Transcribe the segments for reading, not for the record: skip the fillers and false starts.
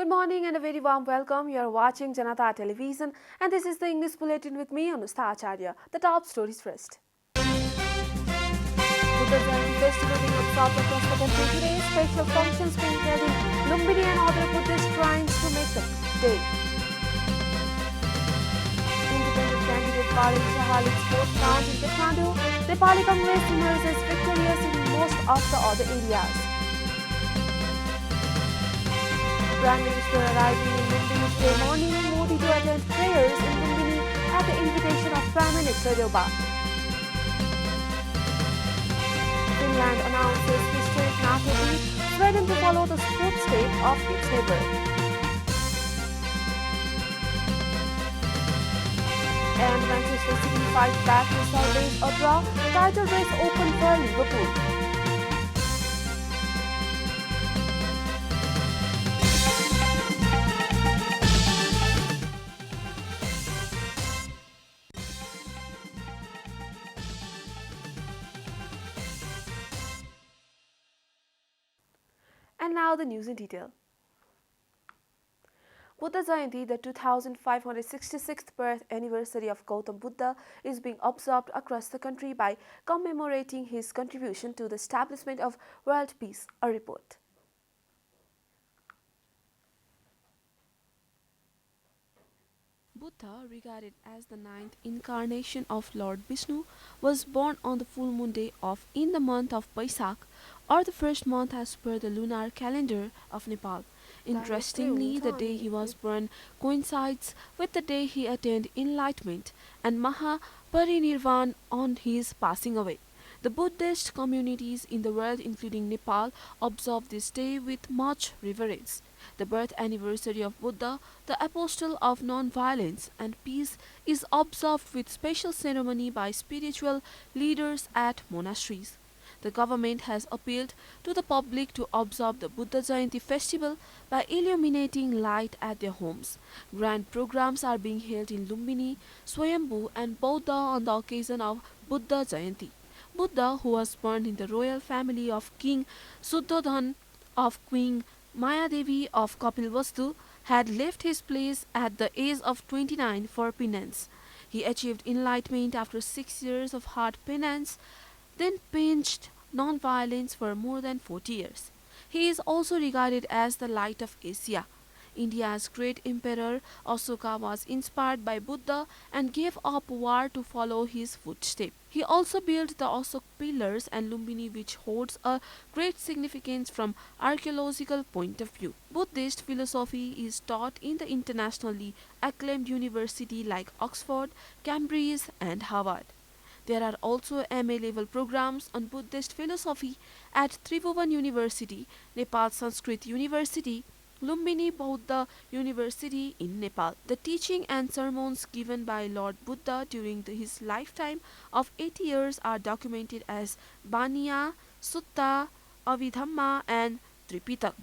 Good morning and a very warm welcome. You are watching JanataTelevision and this is the English Bulletin with me, Anustha Acharya. The top stories first. Buddha Jayanti festival being observed across the country today. Special functions being held in Lumbini and other Buddhist shrines to make the day. Independent candidate Bali Shah leads fourth round in Kathmandu. Nepali Congress emerges victorious in most of the other areas. Prime Minister arriving in Lumbini today morning, Modi to attend prayers in Lumbini at the invitation of Prime Minister Yoba. Finland announces historic NATO deal, Sweden to follow the footsteps of its neighbor. And Manchester City fight back to salvage a draw, title race open for Liverpool. And now the news in detail. Buddha Jayanti, the 2566th birth anniversary of Gautam Buddha, is being observed across the country by commemorating his contribution to the establishment of world peace, a report. Buddha, regarded as the ninth incarnation of Lord Vishnu, was born on the full moon day in the month of Baisakh, or the first month as per the lunar calendar of Nepal. Interestingly, the day he was born coincides with the day he attained enlightenment and Mahaparinirvan on his passing away. The Buddhist communities in the world, including Nepal, observe this day with much reverence. The birth anniversary of Buddha, the apostle of non-violence and peace, is observed with special ceremony by spiritual leaders at monasteries. The government has appealed to the public to observe the Buddha Jayanti festival by illuminating light at their homes. Grand programs are being held in Lumbini, Swayambhu and Bodha on the occasion of Buddha Jayanti. Buddha, who was born in the royal family of King Suddhodhan of Queen Mayadevi of Kapilvastu, had left his place at the age of 29 for penance. He achieved enlightenment after 6 years of hard penance, then preached non-violence for more than 40 years. He is also regarded as the light of Asia. India's great emperor Ashoka was inspired by Buddha and gave up war to follow his footsteps. He also built the Ashok pillars and Lumbini, which holds a great significance from archaeological point of view. Buddhist philosophy is taught in the internationally acclaimed universities like Oxford, Cambridge and Harvard. There are also MA level programs on Buddhist philosophy at Tripwire University, Nepal Sanskrit University, Lumbini Bauddha University in Nepal. The teaching and sermons given by Lord Buddha during his lifetime of 80 years are documented as Baniya, Sutta, Abhidhamma and Tripitak.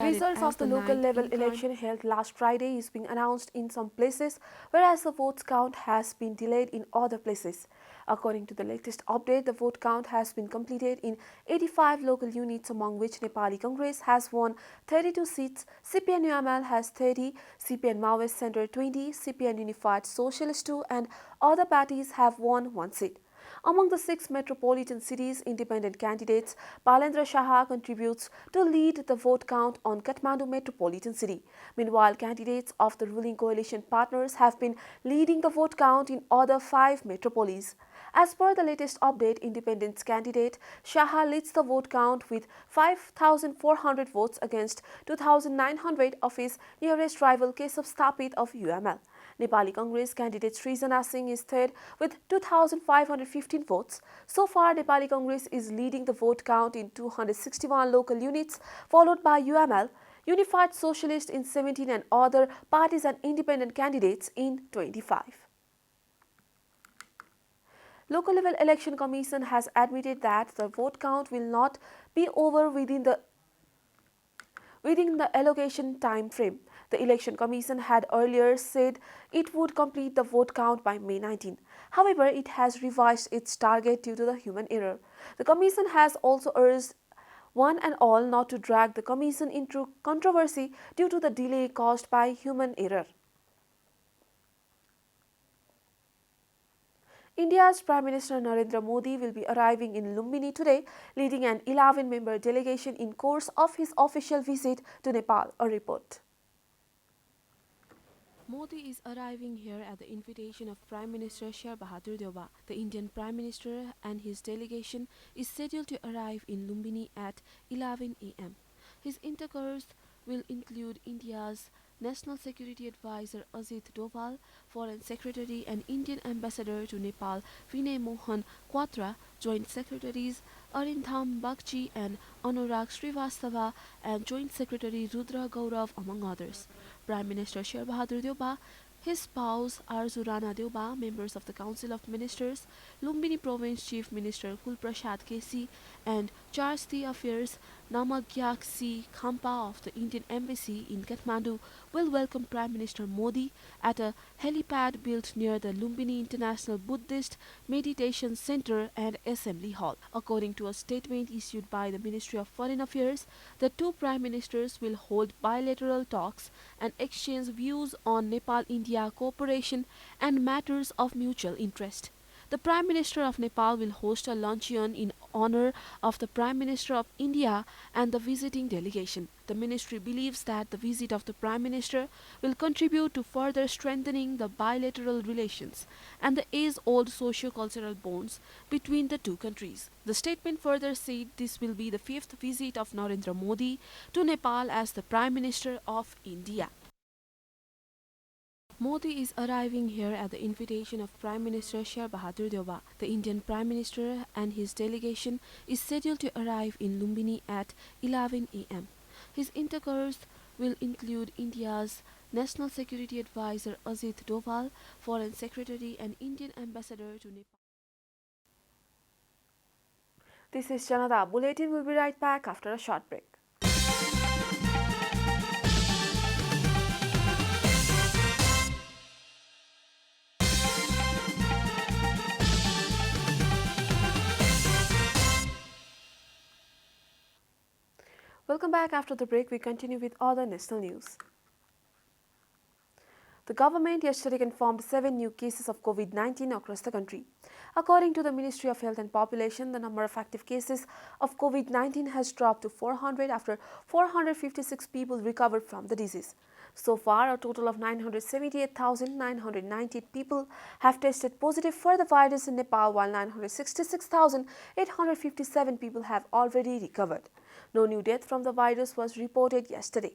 Results of the local level election held last Friday is being announced in some places, whereas the vote count has been delayed in other places. According to the latest update, the vote count has been completed in 85 local units, among which Nepali Congress has won 32 seats, CPN-UML has 30, CPN Maoist Center 20, CPN Unified Socialist 2 and other parties have won 1 seat. Among the 6 metropolitan cities, independent candidates Balendra Shah contributes to lead the vote count on Kathmandu metropolitan city. Meanwhile, candidates of the ruling coalition partners have been leading the vote count in other 5 metropolis. As per the latest update, independent candidate Shah leads the vote count with 5,400 votes against 2,900 of his nearest rival Keshav Sthapit of UML. Nepali Congress candidate Srijana Singh is third with 2,515 votes. So far, Nepali Congress is leading the vote count in 261 local units, followed by UML, Unified Socialist in 17 and other parties and independent candidates in 25. Local level election commission has admitted that the vote count will not be over within the allocation time frame. The Election Commission had earlier said it would complete the vote count by May 19. However, it has revised its target due to the human error. The Commission has also urged one and all not to drag the Commission into controversy due to the delay caused by human error. India's Prime Minister Narendra Modi will be arriving in Lumbini today, leading an 11-member delegation in course of his official visit to Nepal, a report. Modi is arriving here at the invitation of Prime Minister Sher Bahadur Deuba. The Indian Prime Minister and his delegation is scheduled to arrive in Lumbini at 11 a.m. His intercourse will include India's National Security Advisor Ajit Doval, Foreign Secretary and Indian Ambassador to Nepal Vinay Mohan Quatra, Joint Secretaries Arindam Bagchi and Anurag Srivastava, and Joint Secretary Rudra Gaurav, among others. Prime Minister Sher Bahadur Deuba, his spouse Arzu Rana Deuba, members of the Council of Ministers, Lumbini Province Chief Minister Kulprasad Kesi, and Charge d'Affaires Namagyak Si Khampa of the Indian Embassy in Kathmandu will welcome Prime Minister Modi at a helipad built near the Lumbini International Buddhist Meditation Center and Assembly Hall. According to a statement issued by the Ministry of Foreign Affairs, the two prime ministers will hold bilateral talks and exchange views on Nepal-India cooperation and matters of mutual interest. The Prime Minister of Nepal will host a luncheon in honor of the Prime Minister of India and the visiting delegation. The ministry believes that the visit of the Prime Minister will contribute to further strengthening the bilateral relations and the age-old socio-cultural bonds between the two countries. The statement further said this will be the fifth visit of Narendra Modi to Nepal as the Prime Minister of India. Modi is arriving here at the invitation of Prime Minister Sher Bahadur Deuba. The Indian Prime Minister and his delegation is scheduled to arrive in Lumbini at 11 a.m. His intercourse will include India's National Security Advisor Ajit Doval, Foreign Secretary and Indian Ambassador to Nepal. This is Janata. Bulletin will be right back after a short break. Welcome back. After the break, we continue with other national news. The government yesterday confirmed 7 new cases of COVID-19 across the country. According to the Ministry of Health and Population, the number of active cases of COVID-19 has dropped to 400 after 456 people recovered from the disease. So far, a total of 978,998 people have tested positive for the virus in Nepal, while 966,857 people have already recovered. No new death from the virus was reported yesterday.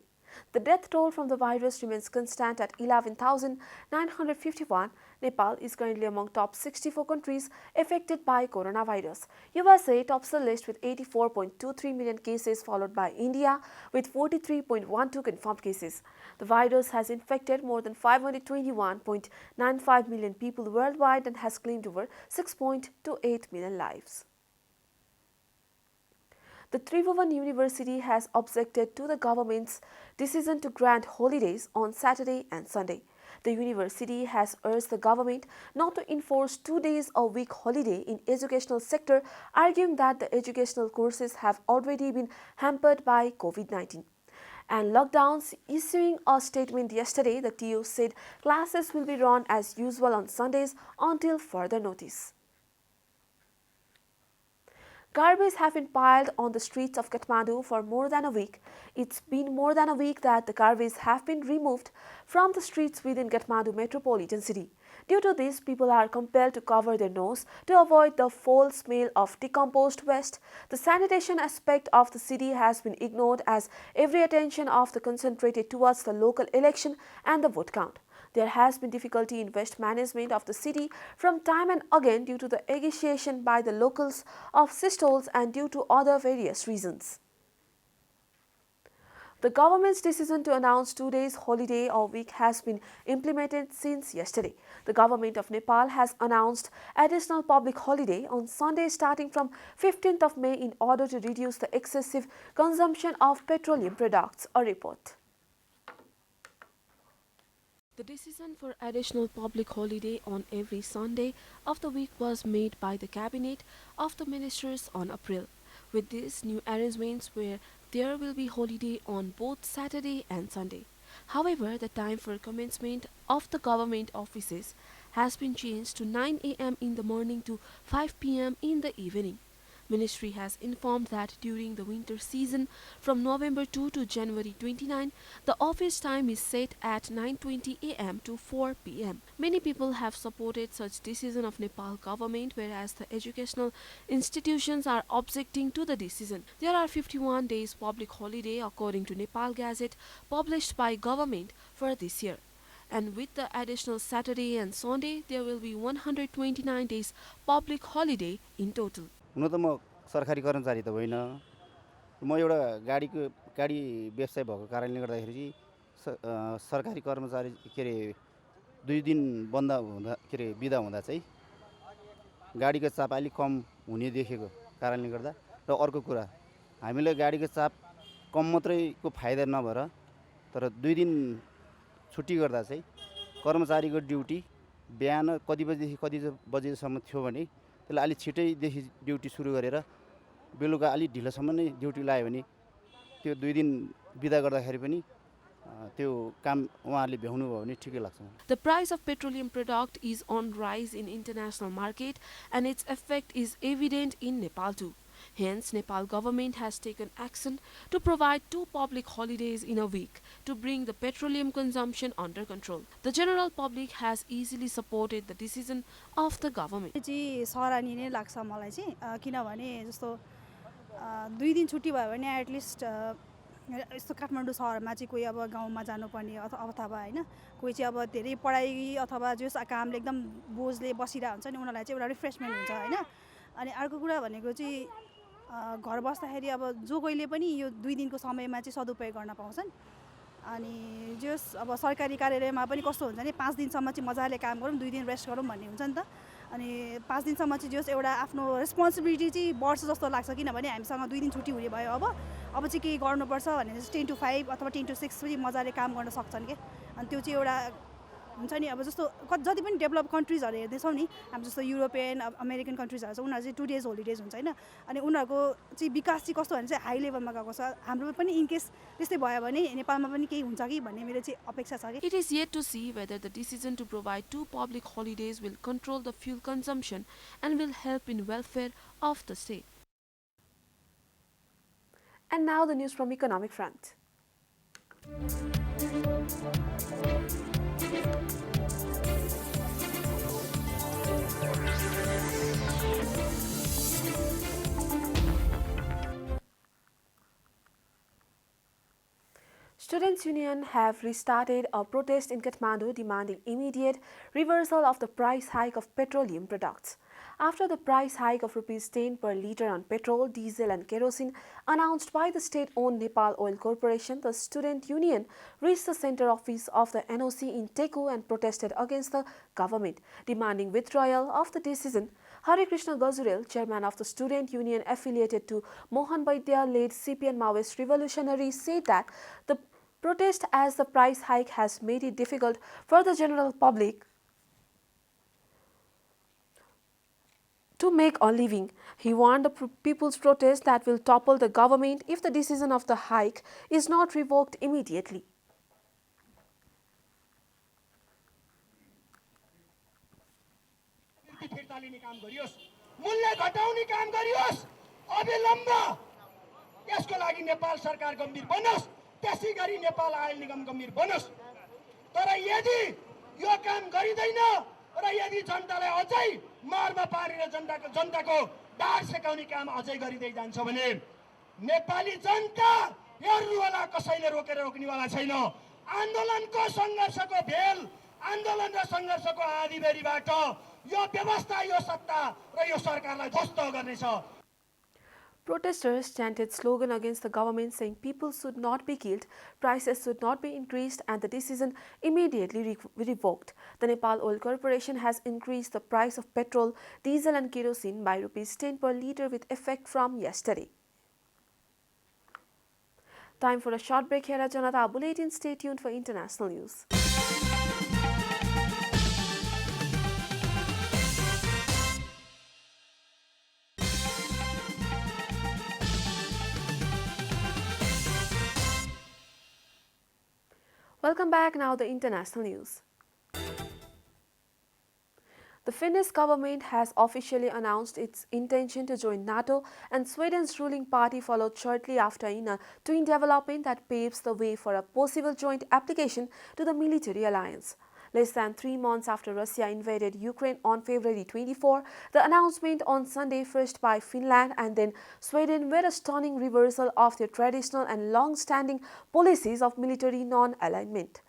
The death toll from the virus remains constant at 11,951. Nepal is currently among top 64 countries affected by coronavirus. USA tops the list with 84.23 million cases, followed by India with 43.12 confirmed cases. The virus has infected more than 521.95 million people worldwide and has claimed over 6.28 million lives. The Tripwire University has objected to the government's decision to grant holidays on Saturday and Sunday. The university has urged the government not to enforce 2 days a week holiday in educational sector, arguing that the educational courses have already been hampered by COVID-19 and lockdowns. Issuing a statement yesterday, the TU said classes will be run as usual on Sundays until further notice. Garbage have been piled on the streets of Kathmandu for more than a week. It's been more than a week that the garbage have been removed from the streets within Kathmandu metropolitan city. Due to this, people are compelled to cover their nose to avoid the foul smell of decomposed waste. The sanitation aspect of the city has been ignored as every attention of the concentrated towards the local election and the vote count. There has been difficulty in waste management of the city from time and again due to the agitation by the locals of cesspools and due to other various reasons. The government's decision to announce 2 days holiday a week has been implemented since yesterday. The government of Nepal has announced additional public holiday on Sunday starting from 15th of May in order to reduce the excessive consumption of petroleum products, a report. The decision for additional public holiday on every Sunday of the week was made by the Cabinet of the Ministers on April with these new arrangements where there will be holiday on both Saturday and Sunday. However, the time for commencement of the government offices has been changed to 9 a.m. in the morning to 5 p.m. in the evening. Ministry has informed that during the winter season from November 2 to January 29, the office time is set at 9:20 a.m. to 4 p.m. Many people have supported such decision of Nepal government, whereas the educational institutions are objecting to the decision. There are 51 days public holiday according to Nepal Gazette published by government for this year. And with the additional Saturday and Sunday, there will be 129 days public holiday in total. हुन त म सरकारी कर्मचारी त होइन, म एउटा गाडी व्यवसाय भएको कारणले गर्दाखेरि चाहिँ सरकारी कर्मचारी के अरे 2 दिन बन्द हुँदा के अरे बिदा हुँदा चाहिँ गाडीको चाप अलिक कम हुने देखेको कारणले गर्दा र अर्को कुरा हामीले गाडीको चाप कम मात्रैको फाइदा नभएर तर 2 दिन छुट्टी गर्दा चाहिँ कर्मचारीको ड्युटी बिहान कति बजेदेखि कति बजेसम्म थियो भने त्यसलाई अलि छिटैदेखि ड्युटी सुरु गरेर बेलुका अलि ढिलोसम्म नै ड्युटी लायो भने त्यो 2 दिन बिदा गर्दाखेरि पनि त्यो काम उहाँहरूले भ्याउनु भयो भने ठिकै लाग्छ। The price of petroleum product is on rise in international market and its effect is evident in Nepal too. Hence, Nepal government has taken action to provide 2 public holidays in a week to bring the petroleum consumption under control. The general public has easily supported the decision of the government. सराहनीय नै लाग्छ मलाई चाहिँ किनभने जस्तो 2 दिन छुट्टी भयो भने एटलिस्ट यस्तो काठमाडौँ शहरमा चाहिँ कोही अब गाउँमा जानुपर्ने अथवा हैन कोही चाहिँ अब धेरै पढाइ अथवा जस कामले एकदम बोझले बसिरा हुन्छ नि उनीहरुलाई चाहिँ एउटा रिफ्रेशमेन्ट हुन्छ हैन। अनि अर्को कुरा भनेको चाहिँ घर बस्दाखेरि अब जो कोहीले पनि यो 2 दिनको समयमा चाहिँ सदुपयोग गर्न पाउँछन्। अनि जस अब सरकारी कार्यालयमा पनि कस्तो हुन्छ नि 5 दिनसम्म चाहिँ मजाले काम गरौँ 2 दिन रेस्ट गरौँ भन्ने हुन्छ नि त। अनि 5 दिनसम्म चाहिँ जस एउटा आफ्नो रेस्पोन्सिबिलिटी चाहिँ बढ्छ जस्तो लाग्छ किनभने हामीसँग 2 दिन छुट्टी हुने भयो अब चाहिँ के गर्नुपर्छ भने 10 to 5 अथवा 10 to 6 पनि मजाले काम गर्न सक्छन् के। अनि त्यो चाहिँ एउटा हुन्छ नि अब जस्तो जति पनि डेभलप कन्ट्रिजहरु हेर्दैछौँ नि हामी जस्तो युरोपियन अमेरिकन कन्ट्रिजहरु छ उनीहरु चाहिँ 2 days होलिडेज हुन्छ हैन। अनि उनीहरुको चाहिँ विकास चाहिँ कस्तो भने चाहिँ हाई लेभलमा गएको छ। हाम्रो पनि इन केस त्यस्तै भयो भने नेपालमा पनि केही हुन्छ कि भन्ने मेरो चाहिँ अपेक्षा छ कि। It is yet to see whether the decision to provide 2 public holidays will control the fuel consumption and will help in welfare of the state. And now the news from economic front. Students' Union have restarted a protest in Kathmandu demanding immediate reversal of the price hike of petroleum products. After the price hike of Rs 10 per litre on petrol, diesel and kerosene announced by the state-owned Nepal Oil Corporation, the Student Union reached the center office of the NOC in Teku and protested against the government, demanding withdrawal of the decision. Hare Krishna Gazurel, chairman of the Student Union affiliated to Mohan Vaidya-led CPN Maoist revolutionaries, said that the protest as the price hike has made it difficult for the general public to make a living. He warned the people's protest that will topple the government if the decision of the hike is not revoked immediately. त्यसै गरी Nepal oil निगम गम्भीर बनोस्। तर यदि यो काम गरिदैन र यदि जनतालाई अझै मारमा पारेर जनताको ढाड सेकाउने काम अझै गरिदै जान्छ भने नेपाली जनता हेर्नु होला कसैले रोक्नेवाला छैन। आन्दोलनको संघर्षको भेल आन्दोलन र संघर्षको आँधीबेहरीबाट यो व्यवस्था यो सत्ता र यो सरकारलाई ध्वस्त गर्नेछ। Protesters chanted slogan against the government saying people should not be killed, prices should not be increased and the decision immediately revoked. The Nepal Oil Corporation has increased the price of petrol, diesel and kerosene by Rs 10 per litre with effect from yesterday. Time for a short break here at Janata Bulletin. Stay tuned for international news. Welcome back. Now the international news. The Finnish government has officially announced its intention to join NATO, and Sweden's ruling party followed shortly after in a twin development that paves the way for a possible joint application to the military alliance. Less than 3 months after Russia invaded Ukraine on February 24, the announcement on Sunday, first by Finland and then Sweden, were a stunning reversal of their traditional and long-standing policies of military non-alignment.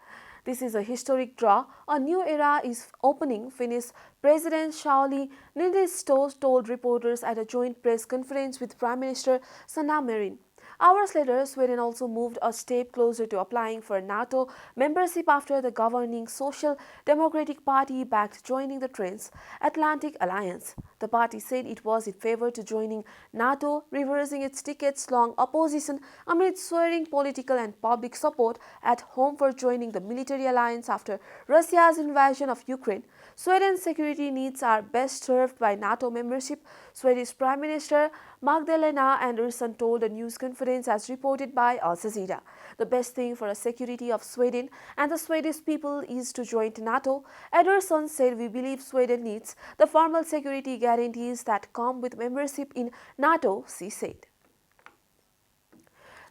This is a historic draw. A new era is opening, Finnish President Sauli Niinisto told reporters at a joint press conference with Prime Minister Sanna Marin. Hours later, Sweden also moved a step closer to applying for NATO membership after the governing Social Democratic Party backed joining the Transatlantic Alliance. The party said it was in favor to joining NATO, reversing its decades-long opposition amid soaring political and public support at home for joining the military alliance after Russia's invasion of Ukraine. Sweden's security needs are best served by NATO membership, Swedish Prime Minister Magdalena Andersson told a news conference as reported by Al Jazeera. The best thing for the security of Sweden and the Swedish people is to join NATO. Andersson said, "We believe Sweden needs the formal security guarantees that come with membership in NATO," she said.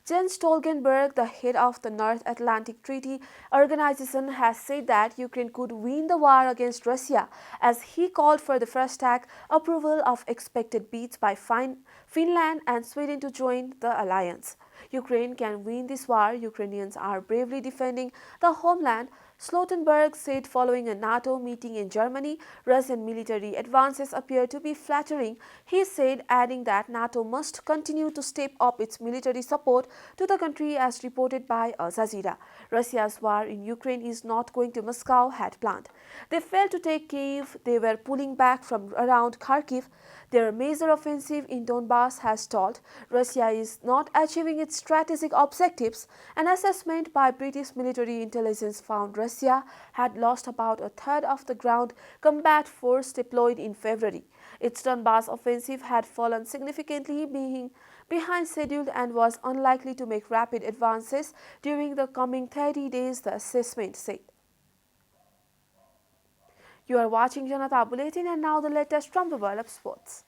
Jens Stoltenberg, the head of the North Atlantic Treaty Organization, has said that Ukraine could win the war against Russia, as he called for the first-track approval of expected bids by Finland and Sweden to join the alliance. Ukraine can win this war. Ukrainians are bravely defending the homeland, Stoltenberg said following a NATO meeting in Germany. Russian military advances appear to be flattering, he said, adding that NATO must continue to step up its military support to the country as reported by Al Jazeera. Russia's war in Ukraine is not going to Moscow had planned. They failed to take Kyiv. They were pulling back from around Kharkiv. Their major offensive in Donbass has stalled. Russia is not achieving its strategic objectives. An assessment by British military intelligence found Russia had lost about a third of the ground combat force deployed in February. Its Donbass offensive had fallen significantly, being behind schedule and was unlikely to make rapid advances during the coming 30 days, the assessment said. You are watching Janata Bulletin, and now the latest from the world of sports.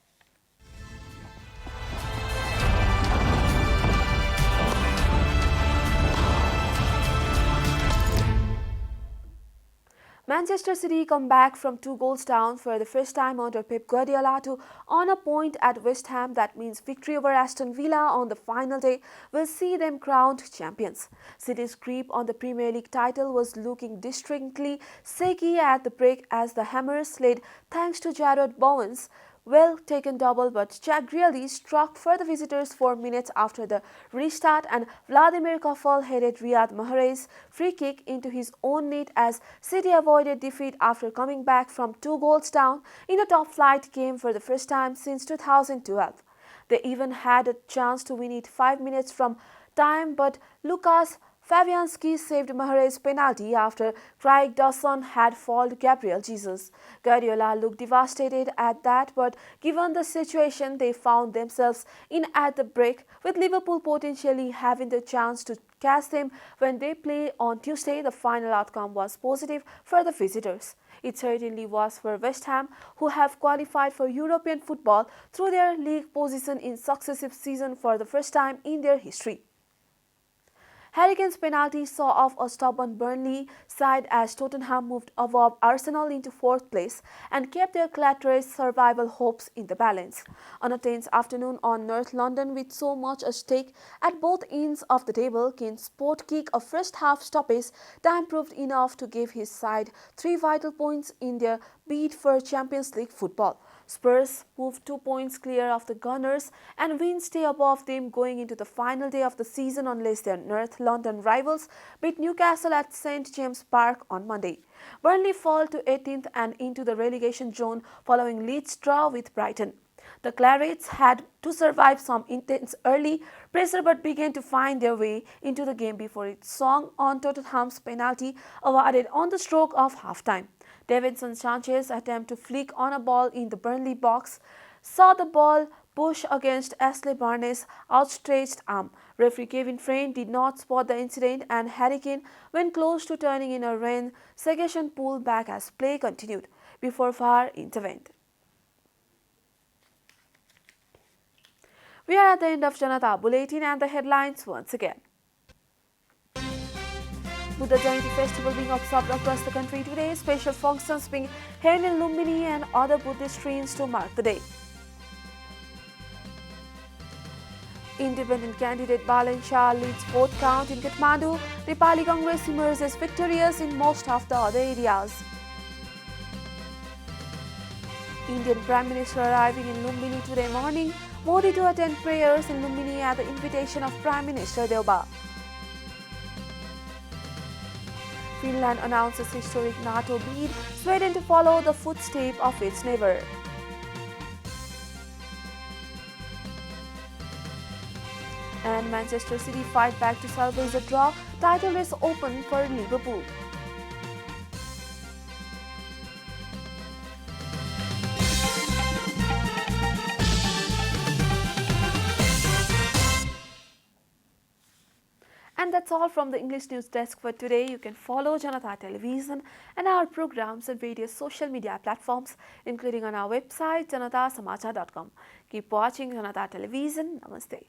Manchester City come back from 2 goals down for the first time under Pep Guardiola to earn a point at West Ham. That means victory over Aston Villa on the final day will see them crowned champions. City's grip on the Premier League title was looking distinctly shaky at the break as the Hammers led thanks to Jarrod Bowen's well-taken double, but Jack Grealish struck for the visitors 4 minutes after the restart, and Vladimir Koval headed Riyad Mahrez's free kick into his own net as City avoided defeat after coming back from 2 goals down in a top-flight game for the first time since 2012. They even had a chance to win it 5 minutes from time, but Lucas Fabianski saved Mahrez's penalty after Craig Dawson had fouled Gabriel Jesus. Guardiola looked devastated at that, but given the situation they found themselves in at the break, with Liverpool potentially having the chance to catch them when they play on Tuesday, the final outcome was positive for the visitors. It certainly was for West Ham, who have qualified for European football through their league position in successive seasons for the first time in their history. Hurricanes' penalty saw off a stubborn Burnley side as Tottenham moved above Arsenal into 4th place and kept their Clatter's survival hopes in the balance. On a tense afternoon on North London with so much at stake at both ends of the table, Kane's sport kick of first half stoppage time proved enough to give his side 3 vital points in their bid for Champions League football. Spurs moved 2 points clear of the Gunners and win stay above them going into the final day of the season unless their North London rivals beat Newcastle at St James Park on Monday. Burnley fall to 18th and into the relegation zone following Leeds' draw with Brighton. The Clarets had to survive some intense early pressure but began to find their way into the game before it swung on Tottenham's penalty awarded on the stroke of half-time. Davinson Sanchez's attempt to flick on a ball in the Burnley box saw the ball push against Ashley Barnes' outstretched arm. Referee Kevin Frayne did not spot the incident, and Harry Kane went close to turning in a rain. Segation pulled back as play continued before VAR intervened. We are at the end of Janata Bulletin and the headlines once again. Buddha Jayanti festival being observed across the country today. Special functions being held in Lumbini and other Buddhist shrines to mark the day. Independent candidate Balan Shah leads vote count in Kathmandu. Nepali Congress emerges victorious in most of the other areas. Indian Prime Minister arriving in Lumbini today morning. Modi to attend prayers in Lumbini at the invitation of Prime Minister Deuba. Finland announces historic NATO bid, Sweden to follow the footsteps of its neighbor. And Manchester City fight back to salvage a draw. Title race open for Liverpool. And that's all from the English News Desk for today. You can follow Janata Television and our programs on various social media platforms, including on our website, janatasamachar.com. Keep watching Janata Television. Namaste.